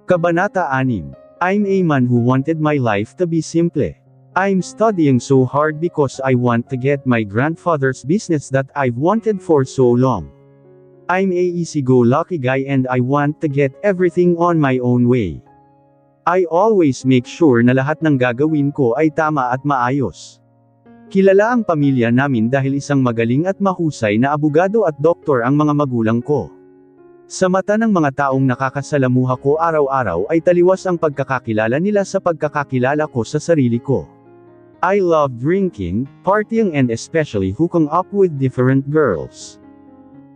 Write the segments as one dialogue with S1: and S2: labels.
S1: Kabanata 6. I'm a man who wanted my life to be simple. I'm studying so hard because I want to get my grandfather's business that I've wanted for so long. I'm a easy-go-lucky guy and I want to get everything on my own way. I always make sure na lahat ng gagawin ko ay tama at maayos. Kilala ang pamilya namin dahil isang magaling at mahusay na abogado at doktor ang mga magulang ko. Sa mata ng mga taong nakakasalamuha ko araw-araw ay taliwas ang pagkakakilala nila sa pagkakakilala ko sa sarili ko. I love drinking, partying and especially hooking up with different girls.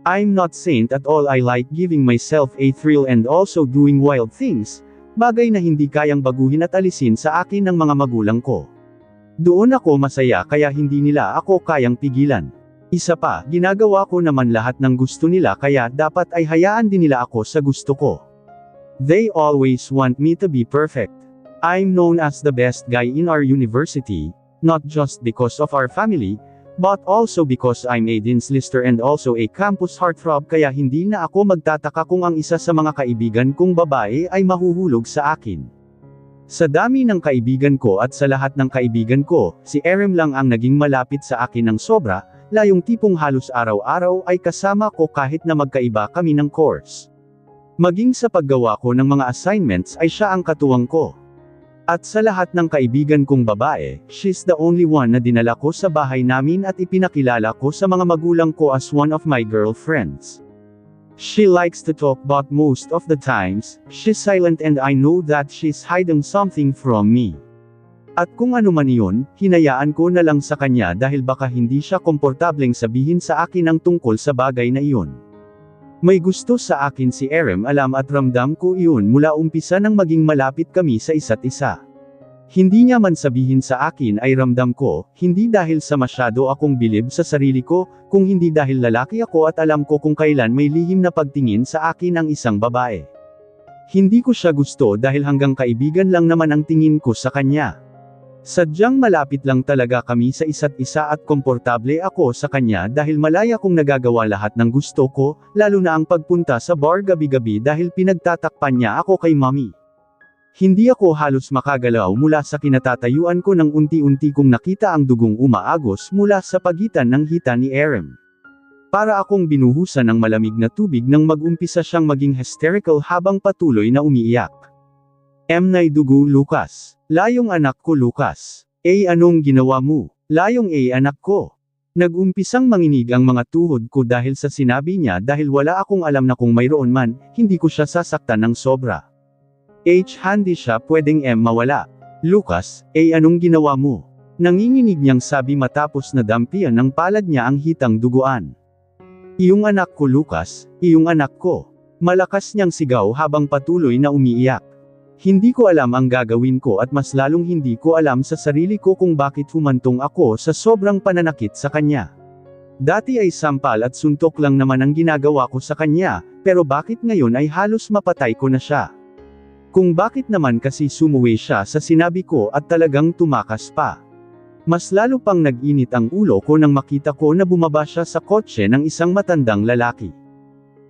S1: I'm not saint at all. I like giving myself a thrill and also doing wild things, bagay na hindi kayang baguhin at alisin sa akin ng mga magulang ko. Doon ako masaya kaya hindi nila ako kayang pigilan. Isa pa, ginagawa ko naman lahat ng gusto nila kaya dapat ay hayaan din nila ako sa gusto ko. They always want me to be perfect. I'm known as the best guy in our university, not just because of our family, but also because I'm a dean's lister and also a campus heartthrob kaya hindi na ako magtataka kung ang isa sa mga kaibigan kong babae ay mahuhulog sa akin. Sa dami ng kaibigan ko at sa lahat ng kaibigan ko, si Erem lang ang naging malapit sa akin ng sobra, layong tipong halos araw-araw ay kasama ko kahit na magkaiba kami ng course. Maging sa paggawa ko ng mga assignments ay siya ang katuwang ko. At sa lahat ng kaibigan kong babae, she's the only one na dinala ko sa bahay namin at ipinakilala ko sa mga magulang ko as one of my girlfriends. She likes to talk but most of the times, she's silent and I know that she's hiding something from me. At kung ano man iyon, hinayaan ko na lang sa kanya dahil baka hindi siya komportableng sabihin sa akin ang tungkol sa bagay na iyon. May gusto sa akin si Erem, alam at ramdam ko iyon mula umpisa nang maging malapit kami sa isa't isa. Hindi niya man sabihin sa akin ay ramdam ko, hindi dahil sa masyado akong bilib sa sarili ko, kung hindi dahil lalaki ako at alam ko kung kailan may lihim na pagtingin sa akin ang isang babae. Hindi ko siya gusto dahil hanggang kaibigan lang naman ang tingin ko sa kanya. Sadyang malapit lang talaga kami sa isa't isa at komportable ako sa kanya dahil malaya kong nagagawa lahat ng gusto ko, lalo na ang pagpunta sa bar gabi-gabi dahil pinagtatakpan niya ako kay mommy. Hindi ako halos makagalaw mula sa kinatatayuan ko nang unti-unti kong nakita ang dugong umaagos mula sa pagitan ng hita ni Erem. Para akong binuhusan ng malamig na tubig nang mag-umpisa siyang maging hysterical habang patuloy na umiiyak. Nay dugo Lucas. Layong anak ko Lucas. Anong ginawa mo? Layong anak ko. Nag-umpisang manginig ang mga tuhod ko dahil sa sinabi niya dahil wala akong alam na kung mayroon man, hindi ko siya sasaktan ng sobra. Hindi siya pwedeng mawala. Lucas, anong ginawa mo? Nanginginig niyang sabi matapos na dampian ng palad niya ang hitang duguan. Iyong anak ko Lucas, iyong anak ko. Malakas niyang sigaw habang patuloy na umiiyak. Hindi ko alam ang gagawin ko at mas lalong hindi ko alam sa sarili ko kung bakit humantong ako sa sobrang pananakit sa kanya. Dati ay sampal at suntok lang naman ang ginagawa ko sa kanya, pero bakit ngayon ay halos mapatay ko na siya? Kung bakit naman kasi sumuwi siya sa sinabi ko at talagang tumakas pa. Mas lalo pang nag-init ang ulo ko nang makita ko na bumaba siya sa kotse ng isang matandang lalaki.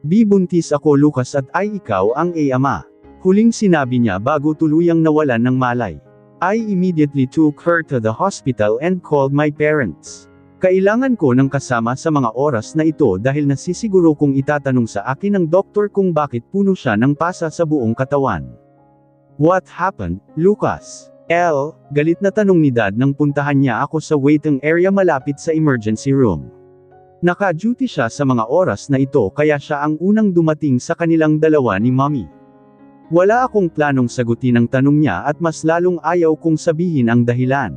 S1: Buntis ako Lucas at ay ikaw ang ama. Huling sinabi niya bago tuluyang nawalan ng malay. I immediately took her to the hospital and called my parents. Kailangan ko ng kasama sa mga oras na ito dahil nasisiguro kong itatanong sa akin ng doktor kung bakit puno siya ng pasa sa buong katawan. What happened, Lucas? Galit na tanong ni Dad nang puntahan niya ako sa waiting area malapit sa emergency room. Naka-duty siya sa mga oras na ito kaya siya ang unang dumating sa kanilang dalawa ni Mommy. Wala akong planong sagutin ang tanong niya at mas lalong ayaw kong sabihin ang dahilan.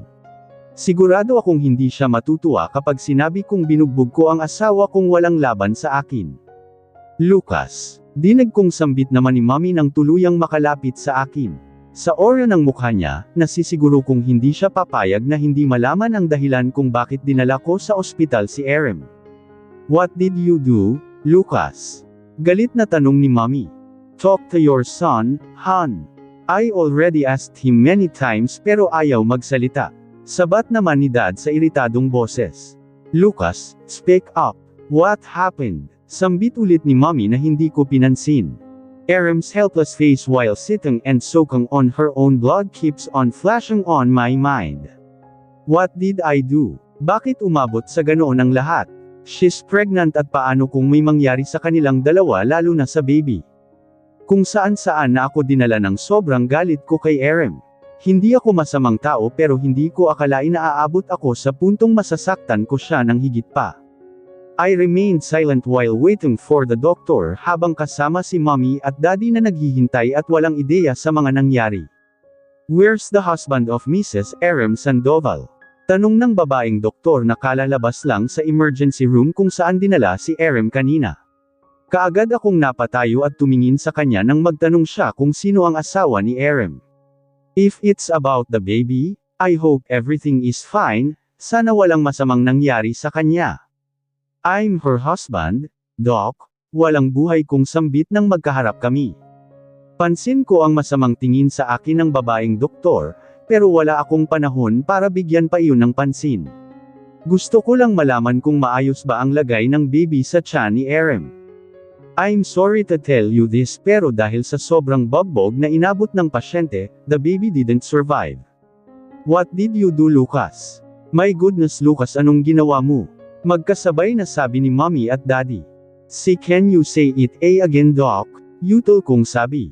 S1: Sigurado akong hindi siya matutuwa kapag sinabi kong binugbog ko ang asawa kong walang laban sa akin. Lucas, dinig kong sambit naman ni Mommy nang tuluyang makalapit sa akin. Sa aura ng mukha niya, nasisiguro kong hindi siya papayag na hindi malaman ang dahilan kung bakit dinala ko sa ospital si Erem. What did you do, Lucas? Galit na tanong ni Mommy. Talk to your son, hon. I already asked him many times pero ayaw magsalita. Sabat naman ni Dad sa iritadong boses. Lucas, speak up. What happened? Sambit ulit ni Mommy na hindi ko pinansin. Erem's helpless face while sitting and soaking on her own blood keeps on flashing on my mind. What did I do? Bakit umabot sa ganoon ang lahat? She's pregnant at paano kung may mangyari sa kanilang dalawa lalo na sa baby? Kung saan-saan na ako dinala ng sobrang galit ko kay Erem. Hindi ako masamang tao pero hindi ko akalain na aabot ako sa puntong masasaktan ko siya ng higit pa. I remained silent while waiting for the doctor habang kasama si mommy at daddy na naghihintay at walang ideya sa mga nangyari. Where's the husband of Mrs. Erem Sandoval? Tanong ng babaeng doktor na kalalabas lang sa emergency room kung saan dinala si Erem kanina. Kaagad akong napatayo at tumingin sa kanya nang magtanong siya kung sino ang asawa ni Erem. If it's about the baby, I hope everything is fine, sana walang masamang nangyari sa kanya. I'm her husband, Doc, walang buhay kung sambit nang magkaharap kami. Pansin ko ang masamang tingin sa akin ng babaeng doktor, pero wala akong panahon para bigyan pa iyon ng pansin. Gusto ko lang malaman kung maayos ba ang lagay ng baby sa tiyan ni Erem. I'm sorry to tell you this pero dahil sa sobrang bugbog na inabot ng pasyente, the baby didn't survive. What did you do, Lucas? My goodness Lucas, anong ginawa mo? Magkasabay na sabi ni mommy at daddy. Can you say it again Doc? Yutul kong sabi.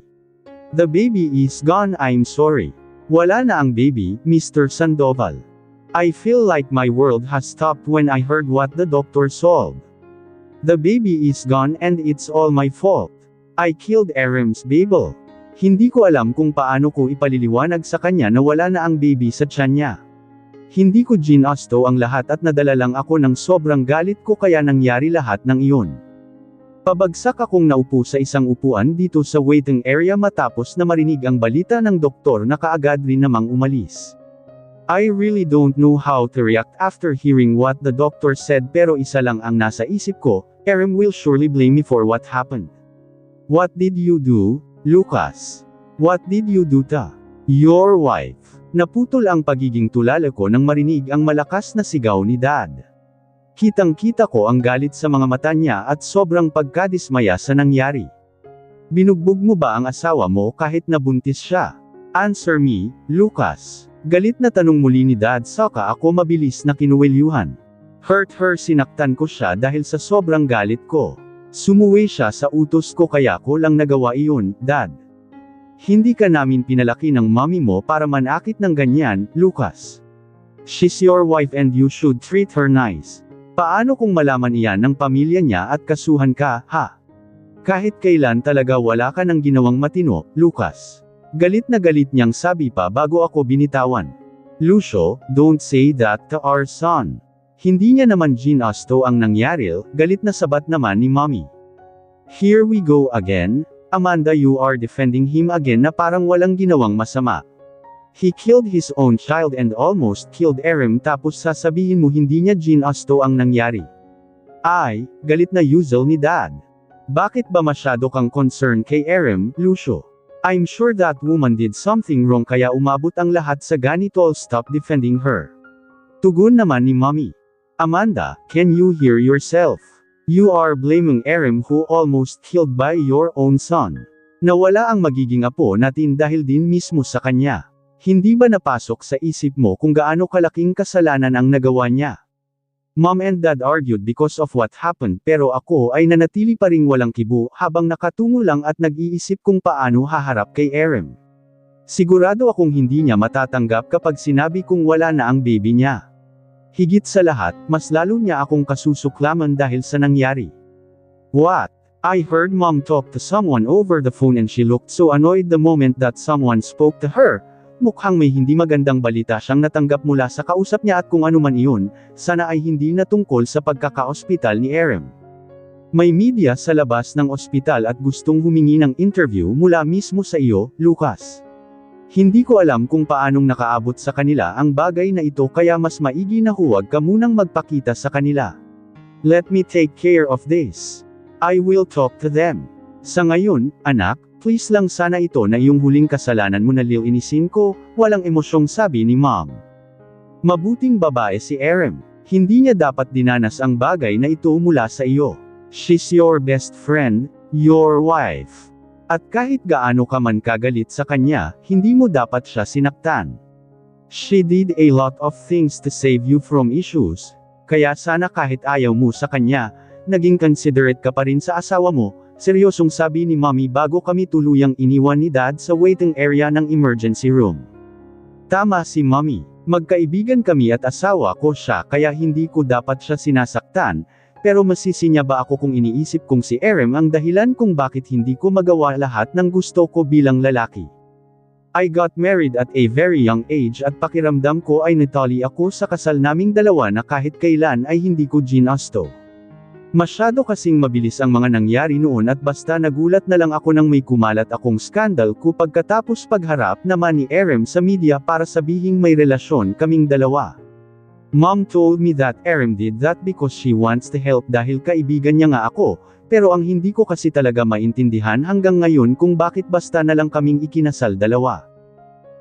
S1: The baby is gone, I'm sorry. Wala na ang baby, Mr. Sandoval. I feel like my world has stopped when I heard what the doctor solved. The baby is gone and it's all my fault. I killed Erem's baby. Hindi ko alam kung paano ko ipaliliwanag sa kanya na wala na ang baby sa tiyan niya. Hindi ko ginasto ang lahat at nadala lang ako ng sobrang galit ko kaya nangyari lahat ng iyon. Pabagsak akong naupo sa isang upuan dito sa waiting area matapos na marinig ang balita ng doktor na kaagad rin namang umalis. I really don't know how to react after hearing what the doctor said pero isa lang ang nasa isip ko, Erem will surely blame me for what happened. What did you do, Lucas? What did you do to your wife? Naputol ang pagiging tulala ko nang marinig ang malakas na sigaw ni Dad. Kitang-kita ko ang galit sa mga mata niya at sobrang pagkadismaya sa nangyari. Binugbog mo ba ang asawa mo kahit nabuntis siya? Answer me, Lucas. Galit na tanong muli ni Dad saka ako mabilis na kinuwelyuhan. Hurt her, sinaktan ko siya dahil sa sobrang galit ko. Sumuwi siya sa utos ko kaya ko lang nagawa iyon, Dad. Hindi ka namin pinalaki ng mommy mo para manakit ng ganyan, Lucas. She's your wife and you should treat her nice. Paano kung malaman iyan ng pamilya niya at kasuhan ka, ha? Kahit kailan talaga wala ka nang ginawang matino, Lucas. Galit na galit niyang sabi pa bago ako binitawan. Lucio, don't say that to our son. Hindi niya naman ginasto ang nangyari, galit na sabat naman ni mommy. Here we go again. Amanda, you are defending him again na parang walang ginawang masama. He killed his own child and almost killed Erem tapos sasabihin mo hindi niya ginasto ang nangyari. Ay, galit na Yuzel ni Dad. Bakit ba masyado kang concerned kay Erem, Lucio? I'm sure that woman did something wrong kaya umabot ang lahat sa ganito. Stop defending her. Tugon naman ni mommy. Amanda, can you hear yourself? You are blaming Erem who almost killed by your own son. Nawala ang magiging apo natin dahil din mismo sa kanya. Hindi ba napasok sa isip mo kung gaano kalaking kasalanan ang nagawa niya? Mom and Dad argued because of what happened pero ako ay nanatili pa ring walang kibo habang nakatungo lang at nag-iisip kung paano haharap kay Erem. Sigurado akong hindi niya matatanggap kapag sinabi kong wala na ang baby niya. Higit sa lahat, mas lalo niya akong kasusuklaman dahil sa nangyari. What? I heard mom talk to someone over the phone and she looked so annoyed the moment that someone spoke to her. Mukhang may hindi magandang balita siyang natanggap mula sa kausap niya at kung ano man iyon, sana ay hindi na tungkol sa pagkaka-ospital ni Erem. May media sa labas ng ospital at gustong humingi ng interview mula mismo sa iyo, Lucas. Hindi ko alam kung paanong nakaabot sa kanila ang bagay na ito kaya mas maigi na huwag ka munang magpakita sa kanila. Let me take care of this. I will talk to them. Sa ngayon, anak, please lang sana ito na iyong huling kasalanan mo na lilinisin ko, walang emosyong sabi ni mom. Mabuting babae si Erem. Hindi niya dapat dinanas ang bagay na ito mula sa iyo. She's your best friend, your wife. At kahit gaano ka man kagalit sa kanya, hindi mo dapat siya sinaktan. She did a lot of things to save you from issues, kaya sana kahit ayaw mo sa kanya, naging considerate ka pa rin sa asawa mo, seryosong sabi ni Mommy bago kami tuluyang iniwan ni Dad sa waiting area ng emergency room. Tama si Mommy. Magkaibigan kami at asawa ko siya kaya hindi ko dapat siya sinasaktan, pero masisi niya ba ako kung iniisip kong si Erem ang dahilan kung bakit hindi ko magawa lahat ng gusto ko bilang lalaki. I got married at a very young age at pakiramdam ko ay natali ako sa kasal naming dalawa na kahit kailan ay hindi ko ginusto. Masyado kasing mabilis ang mga nangyari noon at basta nagulat na lang ako nang may kumalat akong skandal ko pagkatapos pagharap naman ni Erem sa media para sabihing may relasyon kaming dalawa. Mom told me that Erem did that because she wants to help dahil kaibigan niya nga ako, pero ang hindi ko kasi talaga maintindihan hanggang ngayon kung bakit basta na lang kaming ikinasal dalawa.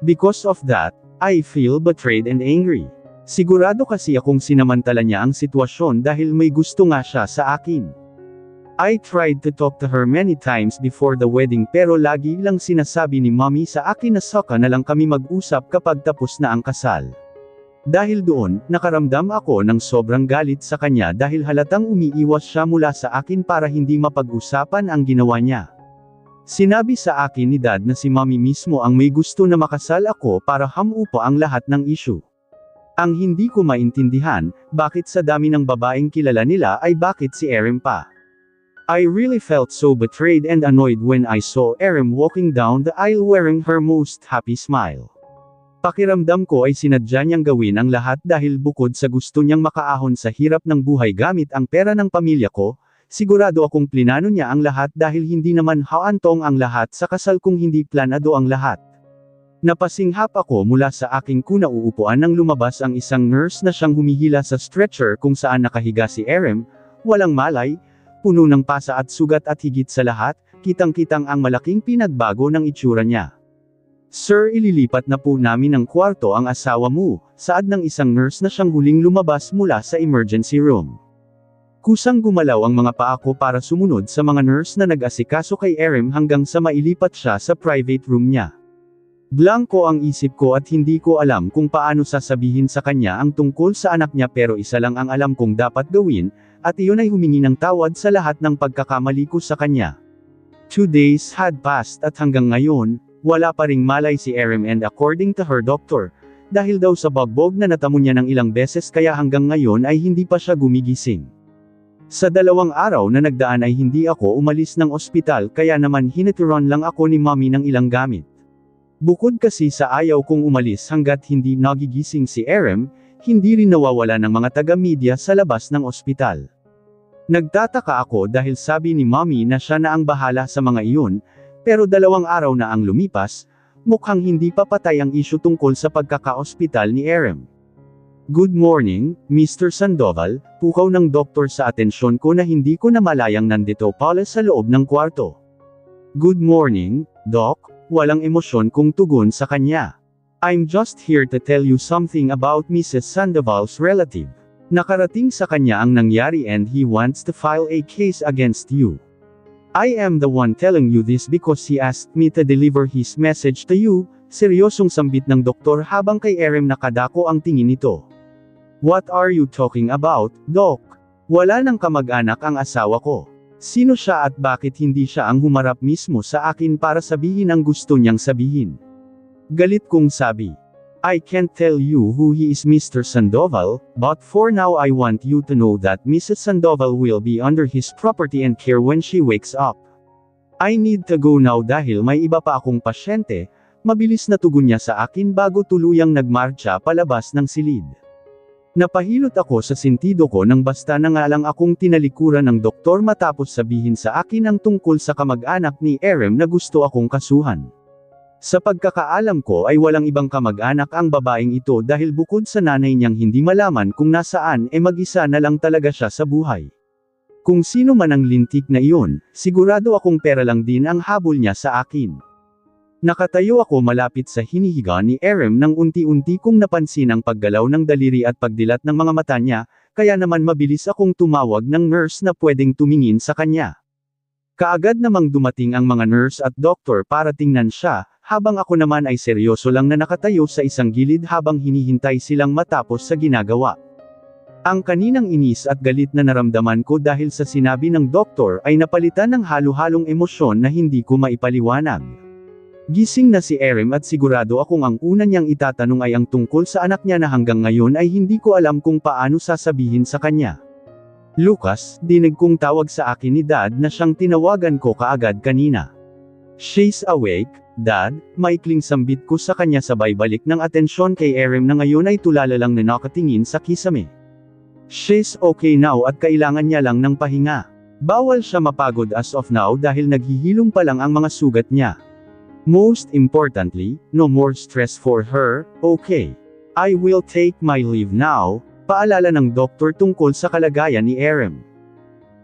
S1: Because of that, I feel betrayed and angry. Sigurado kasi akong sinamantala niya ang sitwasyon dahil may gusto nga siya sa akin. I tried to talk to her many times before the wedding pero lagi lang sinasabi ni Mommy sa akin na saka na lang kami mag-usap kapag tapos na ang kasal. Dahil doon, nakaramdam ako ng sobrang galit sa kanya dahil halatang umiiwas siya mula sa akin para hindi mapag-usapan ang ginawa niya. Sinabi sa akin ni Dad na si Mommy mismo ang may gusto na makasal ako para hamupa ang lahat ng issue. Ang hindi ko maintindihan, bakit sa dami ng babaeng kilala nila ay bakit si Erem pa. I really felt so betrayed and annoyed when I saw Erem walking down the aisle wearing her most happy smile. Pakiramdam ko ay sinadya niyang gawin ang lahat dahil bukod sa gusto niyang makaahon sa hirap ng buhay gamit ang pera ng pamilya ko, sigurado akong plinano niya ang lahat dahil hindi naman haantong ang lahat sa kasal kung hindi planado ang lahat. Napasinghap ako mula sa aking kunauupuan nang lumabas ang isang nurse na siyang humihila sa stretcher kung saan nakahiga si Erem, walang malay, puno ng pasa at sugat at higit sa lahat, kitang-kitang ang malaking pinagbago ng itsura niya. Sir, ililipat na po namin ng kwarto ang asawa mo, saad ng isang nurse na siyang huling lumabas mula sa emergency room. Kusang gumalaw ang mga paa ko para sumunod sa mga nurse na nag-asikaso kay Erem hanggang sa mailipat siya sa private room niya. Blanko ang isip ko at hindi ko alam kung paano sasabihin sa kanya ang tungkol sa anak niya pero isa lang ang alam kong dapat gawin, at iyon ay humingi ng tawad sa lahat ng pagkakamali ko sa kanya. 2 days had passed at hanggang ngayon, wala pa ring malay si Erem and according to her doctor, dahil daw sa bagbog na natamo niya ng ilang beses kaya hanggang ngayon ay hindi pa siya gumigising. Sa 2 araw na nagdaan ay hindi ako umalis ng ospital kaya naman hinaturon lang ako ni Mommy ng ilang gamit. Bukod kasi sa ayaw kong umalis hanggat hindi nagigising si Erem, hindi rin nawawala ng mga taga-media sa labas ng ospital. Nagtataka ako dahil sabi ni Mommy na siya na ang bahala sa mga iyon, pero 2 araw na ang lumipas, mukhang hindi pa patay ang isyu tungkol sa pagkaka-ospital ni Erem. Good morning, Mr. Sandoval, pukaw ng doktor sa atensyon ko na hindi ko namalayang nandito pala sa loob ng kwarto. Good morning, Doc. Walang emosyon kung tugon sa kanya. I'm just here to tell you something about Mrs. Sandoval's relative. Nakarating sa kanya ang nangyari and he wants to file a case against you. I am the one telling you this because he asked me to deliver his message to you, seryosong sambit ng doktor habang kay Erem nakadako ang tingin nito. What are you talking about, Doc? Wala nang kamag-anak ang asawa ko. Sino siya at bakit hindi siya ang humarap mismo sa akin para sabihin ang gusto niyang sabihin? Galit kong sabi. I can't tell you who he is, Mr. Sandoval, but for now I want you to know that Mrs. Sandoval will be under his property and care when she wakes up. I need to go now dahil may iba pa akong pasyente, mabilis na tugon niya sa akin bago tuluyang nagmarcha palabas ng silid. Napahilot ako sa sentido ko nang basta na nga lang akong tinalikuran ng doktor matapos sabihin sa akin ang tungkol sa kamag-anak ni Erem na gusto akong kasuhan. Sa pagkakaalam ko ay walang ibang kamag-anak ang babaeng ito dahil bukod sa nanay niyang hindi malaman kung nasaan mag-isa na lang talaga siya sa buhay. Kung sino man ang lintik na iyon, sigurado akong pera lang din ang habol niya sa akin. Nakatayo ako malapit sa hinihiga ni Erem nang unti-unti kong napansin ang paggalaw ng daliri at pagdilat ng mga mata niya, kaya naman mabilis akong tumawag ng nurse na pwedeng tumingin sa kanya. Kaagad namang dumating ang mga nurse at doktor para tingnan siya, habang ako naman ay seryoso lang na nakatayo sa isang gilid habang hinihintay silang matapos sa ginagawa. Ang kaninang inis at galit na naramdaman ko dahil sa sinabi ng doktor ay napalitan ng halo-halong emosyon na hindi ko maipaliwanag. Gising na si Erem at sigurado akong ang una niyang itatanong ay ang tungkol sa anak niya na hanggang ngayon ay hindi ko alam kung paano sasabihin sa kanya. Lucas, dinig kong tawag sa akin ni Dad na siyang tinawagan ko kaagad kanina. She's awake, Dad, maikling sambit ko sa kanya sabay balik ng atensyon kay Erem na ngayon ay tulala lang na nakatingin sa kisame. She's okay now at kailangan niya lang ng pahinga. Bawal siya mapagod as of now dahil naghihilom pa lang ang mga sugat niya. Most importantly, no more stress for her, okay. I will take my leave now. Paalala ng doktor tungkol sa kalagayan ni Erem.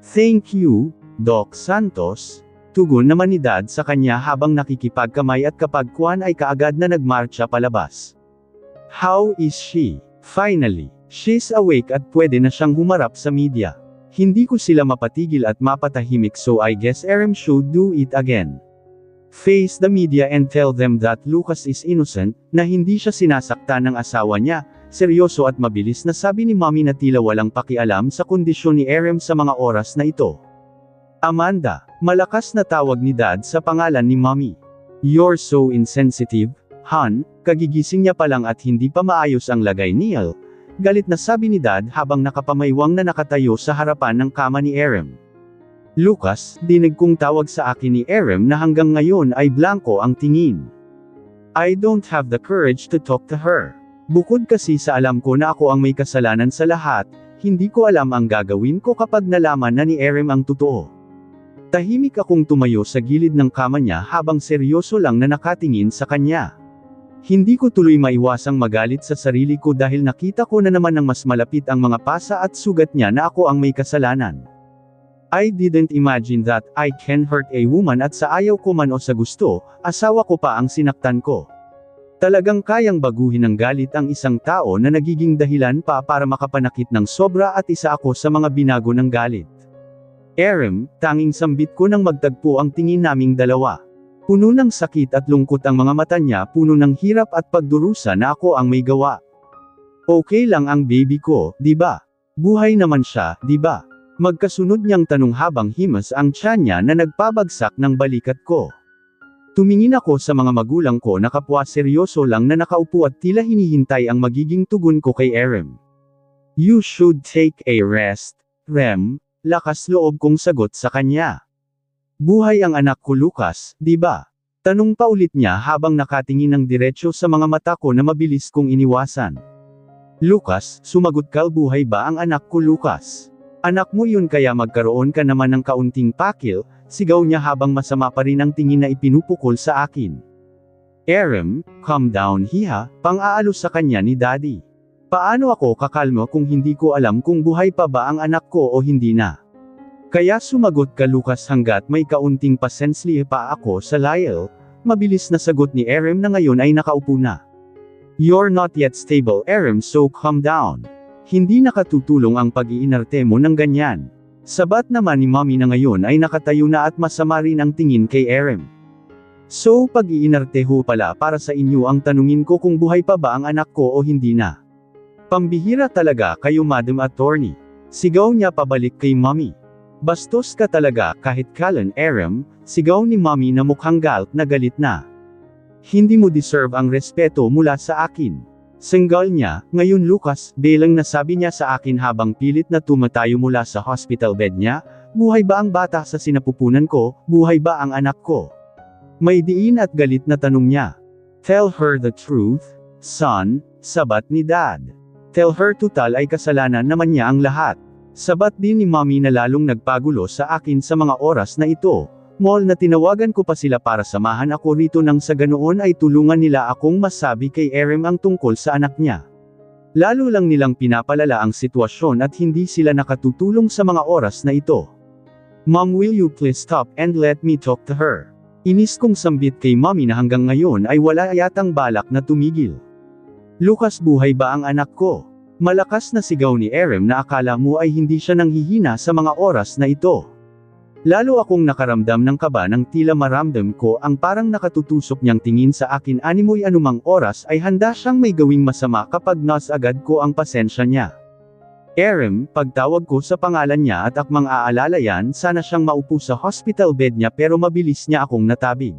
S1: Thank you, Doc Santos. Tugon naman ni Dad sa kanya habang nakikipagkamay at kapagkuan ay kaagad na nagmarcha palabas. How is she? Finally, she's awake at pwede na siyang humarap sa media. Hindi ko sila mapatigil at mapatahimik so I guess Erem should do it again. Face the media and tell them that Lucas is innocent, na hindi siya sinasaktan ng asawa niya. Seryoso at mabilis na sabi ni Mommy na tila walang pakialam sa kondisyon ni Erem sa mga oras na ito. Amanda, malakas na tawag ni Dad sa pangalan ni Mommy. You're so insensitive, hon, kagigising niya pa lang at hindi pa maayos ang lagay niya. Galit na sabi ni Dad habang nakapamaywang na nakatayo sa harapan ng kama ni Erem. Lucas, dinig kong tawag sa akin ni Erem na hanggang ngayon ay blanko ang tingin. I don't have the courage to talk to her. Bukod kasi sa alam ko na ako ang may kasalanan sa lahat, hindi ko alam ang gagawin ko kapag nalaman na ni Erem ang totoo. Tahimik akong tumayo sa gilid ng kama niya habang seryoso lang na nakatingin sa kanya. Hindi ko tuloy maiwasang magalit sa sarili ko dahil nakita ko na naman ng mas malapit ang mga pasa at sugat niya na ako ang may kasalanan. I didn't imagine that I can hurt a woman at sa ayaw ko man o sa gusto, asawa ko pa ang sinaktan ko. Talagang kayang baguhin ng galit ang isang tao na nagiging dahilan pa para makapanakit ng sobra at isa ako sa mga binago ng galit. Erem, tanging sambit ko nang magtagpo ang tingin naming dalawa. Puno ng sakit at lungkot ang mga mata niya, puno ng hirap at pagdurusa na ako ang may gawa. Okay lang ang baby ko, di ba? Buhay naman siya, di ba? Magkasunod niyang tanong habang himas ang tiyan niya na nagpabagsak ng balikat ko. Tumingin ako sa mga magulang ko na kapwa seryoso lang na nakaupo at tila hinihintay ang magiging tugon ko kay Erem. You should take a rest, Rem, lakas loob kong sagot sa kanya. Buhay ang anak ko Lucas, di ba? Tanong pa ulit niya habang nakatingin ng diretsyo sa mga mata ko na mabilis kong iniwasan. Lucas, sumagot ka, buhay ba ang anak ko Lucas? Anak mo yun kaya magkaroon ka naman ng kaunting pakil, sigaw niya habang masama pa rin ang tingin na ipinupukol sa akin. Erem, calm down hiha, pang-aalo sa kanya ni Daddy. Paano ako kakalmo kung hindi ko alam kung buhay pa ba ang anak ko o hindi na? Kaya sumagot ka Lucas hanggat may kaunting pasensli pa ako sa Lyle, mabilis na sagot ni Erem na ngayon ay nakaupo na. You're not yet stable Erem so calm down. Hindi nakatutulong ang pag-iinarte mo ng ganyan. Sabat naman ni Mommy na ngayon ay nakatayo na at masama rin ang tingin kay Erem. So pag-iinarte ho pala para sa inyo ang tanungin ko kung buhay pa ba ang anak ko o hindi na. Pambihira talaga kayo Madam Attorney. Sigaw niya pabalik kay Mommy. Bastos ka talaga kahit kailan Erem, sigaw ni Mommy na mukhang galit na galit na. Hindi mo deserve ang respeto mula sa akin. Senggal niya, ngayon Lucas, belang nasabi niya sa akin habang pilit na tumatayo mula sa hospital bed niya, buhay ba ang bata sa sinapupunan ko, buhay ba ang anak ko? May diin at galit na tanong niya. Tell her the truth, son, sabat ni Dad. Tell her total ay kasalanan naman niya ang lahat. Sabat din ni Mommy na lalong nagpagulo sa akin sa mga oras na ito. Mall na tinawagan ko pa sila para samahan ako rito nang sa ganoon ay tulungan nila akong masabi kay Erem ang tungkol sa anak niya. Lalo lang nilang pinapalala ang sitwasyon at hindi sila nakatutulong sa mga oras na ito. Mom, will you please stop and let me talk to her? Inis kong sambit kay Mommy na hanggang ngayon ay wala yatang balak na tumigil. Lucas, buhay ba ang anak ko? Malakas na sigaw ni Erem na akala mo ay hindi siya nanghihina sa mga oras na ito. Lalo akong nakaramdam ng kaba nang tila maramdam ko ang parang nakatutusok niyang tingin sa akin animoy anumang oras ay handa siyang may gawing masama kapag nas agad ko ang pasensya niya. Erem, pagtawag ko sa pangalan niya at akmang aalala yan sana siyang maupo sa hospital bed niya pero mabilis niya akong natabig.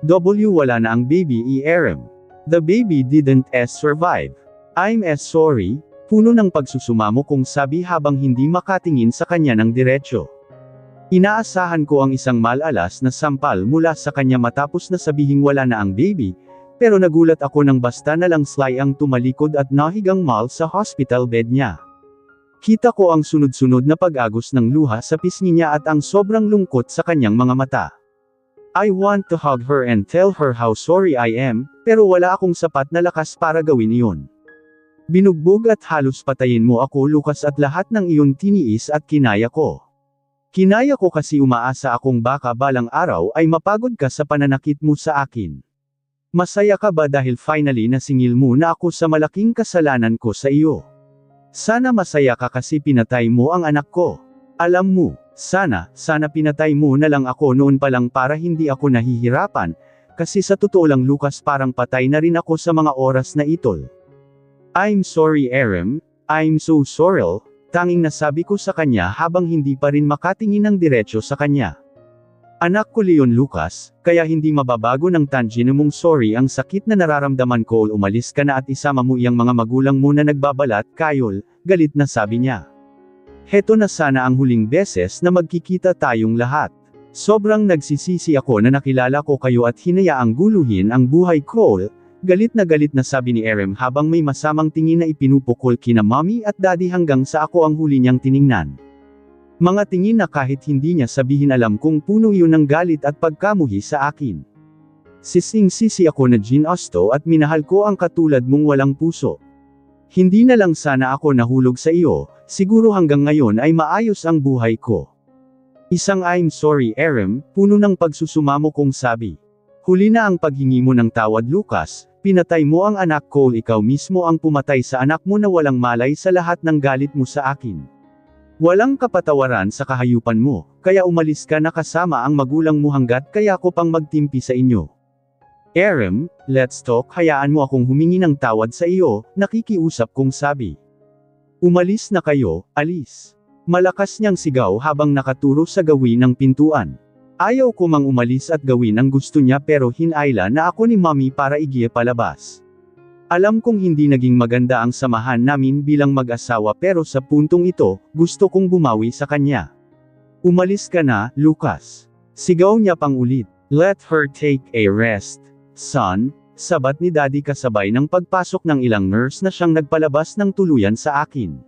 S1: Wala na ang baby Erem. The baby didn't survive. I'm sorry, puno ng pagsusumamo kong sabi habang hindi makatingin sa kanya ng diretsyo. Inaasahan ko ang isang malalas na sampal mula sa kanya matapos na sabihing wala na ang baby, pero nagulat ako nang basta na lang sly ang tumalikod at nahigang mal sa hospital bed niya. Kita ko ang sunod-sunod na pag-agos ng luha sa pisngi niya at ang sobrang lungkot sa kanyang mga mata. I want to hug her and tell her how sorry I am, pero wala akong sapat na lakas para gawin iyon. Binugbog at halos patayin mo ako Lucas at lahat ng iyon tiniis at kinaya ko. Kinaya ko kasi umaasa akong baka balang araw ay mapagod ka sa pananakit mo sa akin. Masaya ka ba dahil finally nasingil mo na ako sa malaking kasalanan ko sa iyo? Sana masaya ka kasi pinatay mo ang anak ko. Alam mo, sana pinatay mo na lang ako noon pa lang para hindi ako nahihirapan, kasi sa totoo lang Lucas parang patay na rin ako sa mga oras na itol. I'm sorry Erem, I'm so sorry. Tanging nasabi ko sa kanya habang hindi pa rin makatingin ng diretsyo sa kanya. Anak ko Leon Lucas, kaya hindi mababago ng tangina mong sorry ang sakit na nararamdaman ko umalis ka na at isama mo iyang mga magulang mo na nagbabalat Kayol, galit na sabi niya. Heto na sana ang huling beses na magkikita tayong lahat. Sobrang nagsisisi ako na nakilala ko kayo at hinayaang guluhin ang buhay ko. Galit na sabi ni Erem habang may masamang tingin na ipinupukol kina mommy at daddy hanggang sa ako ang huli niyang tiningnan. Mga tingin na kahit hindi niya sabihin alam kung puno yun ng galit at pagkamuhi sa akin. Sising-sisi ako na ginusto at minahal ko ang katulad mong walang puso. Hindi na lang sana ako nahulog sa iyo, siguro hanggang ngayon ay maayos ang buhay ko. Isang I'm sorry Erem, puno ng pagsusumamo kong sabi. Huli na ang paghingi mo ng tawad Lucas, pinatay mo ang anak ko ikaw mismo ang pumatay sa anak mo na walang malay sa lahat ng galit mo sa akin. Walang kapatawaran sa kahayupan mo, kaya umalis ka na kasama ang magulang mo hanggat kaya ko pang magtimpi sa inyo. Erem, let's talk hayaan mo akong humingi ng tawad sa iyo, nakikiusap kong sabi. Umalis na kayo, alis. Malakas niyang sigaw habang nakaturo sa gawin ng pintuan. Ayaw ko mang umalis at gawin ang gusto niya pero hinayla na ako ni mommy para igiye palabas. Alam kong hindi naging maganda ang samahan namin bilang mag-asawa pero sa puntong ito, gusto kong bumawi sa kanya. Umalis ka na, Lucas. Sigaw niya pang ulit. Let her take a rest, son, sabat ni daddy kasabay ng pagpasok ng ilang nurse na siyang nagpalabas ng tuluyan sa akin.